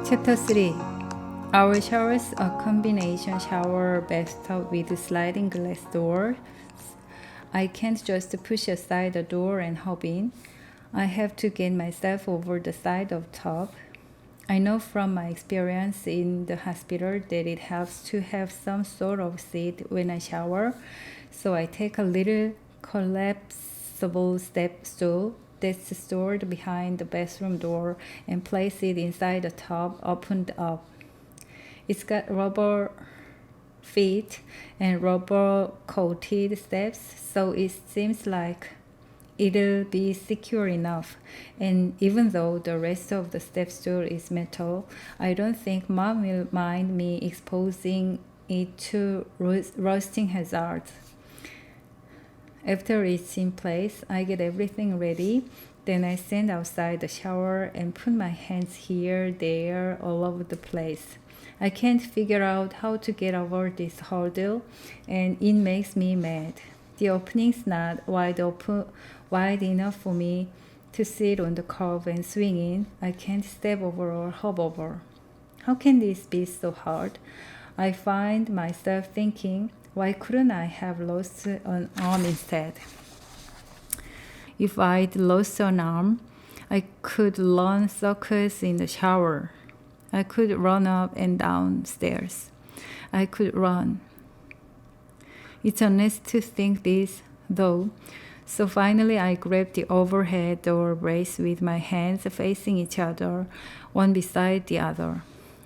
Chapter 3. Our showers are combination shower bathtub with sliding glass doors. I can't just push aside the door and hop in. I have to get myself over the side of the tub. I know from my experience in the hospital that it helps to have some sort of seat when I shower, so I take a little collapsible step stool that's stored behind the bathroom door and place it inside the tub opened up. It's got rubber feet and rubber coated steps, so it seems like it'll be secure enough. And even though the rest of the step stool is metal, I don't think Mom will mind me exposing it to rusting hazards. After it's in place, I get everything ready. Then I stand outside the shower and put my hands here, there, all over the place. I can't figure out how to get over this hurdle, and it makes me mad. The opening's not wide enough for me to sit on the curb and swing in. I can't step over or hop over. How can this be so hard? I find myself thinking, why couldn't I have lost an arm instead? If I'd lost an arm, I could run circles in the shower. I could run up and down stairs. I could run. It's honest to think this, though. So finally I grabbed the overhead door brace with my hands facing each other, one beside the other.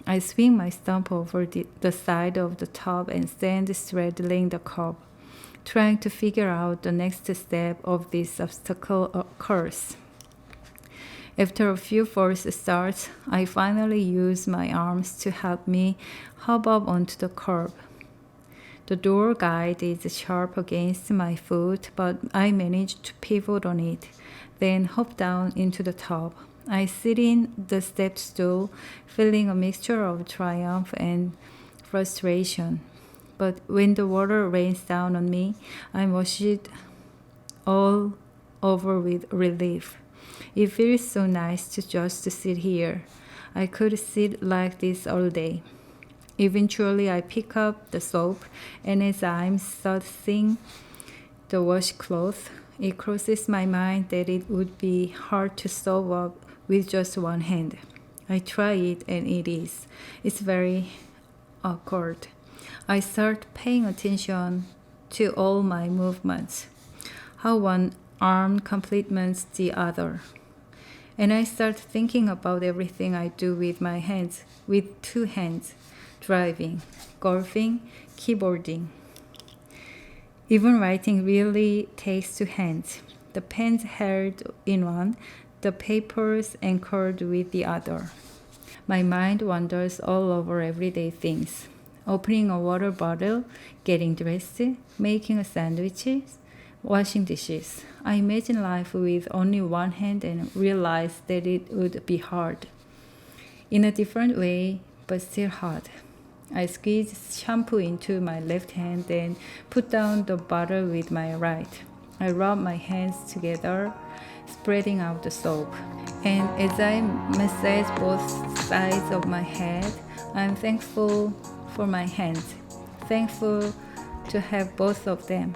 I swing my stump over the side of the tub and stand straddling the curb, trying to figure out the next step of this obstacle course. After a few false starts, I finally use my arms to help me hop up onto the curb. The door guide is sharp against my foot, but I manage to pivot on it, then hop down into the tub. I sit in the step stool, feeling a mixture of triumph and frustration. But when the water rains down on me, I'm washed all over with relief. It feels so nice to just sit here. I could sit like this all day. Eventually, I pick up the soap, and as I'm sudsing the washcloth, it crosses my mind that it would be hard to sew up with just one hand. I try it, and it is. It's very awkward. I start paying attention to all my movements, how one arm complements the other. And I start thinking about everything I do with my hands, with two hands, driving, golfing, keyboarding. Even writing really takes two hands. The pen's held in one, the papers anchored with the other. My mind wanders all over everyday things. Opening a water bottle, getting dressed, making a sandwich, washing dishes. I imagine life with only one hand and realize that it would be hard. In a different way, but still hard. I squeeze shampoo into my left hand and put down the bottle with my right. I rub my hands together, spreading out the soap. And as I massage both sides of my head, I'm thankful for my hands, thankful to have both of them.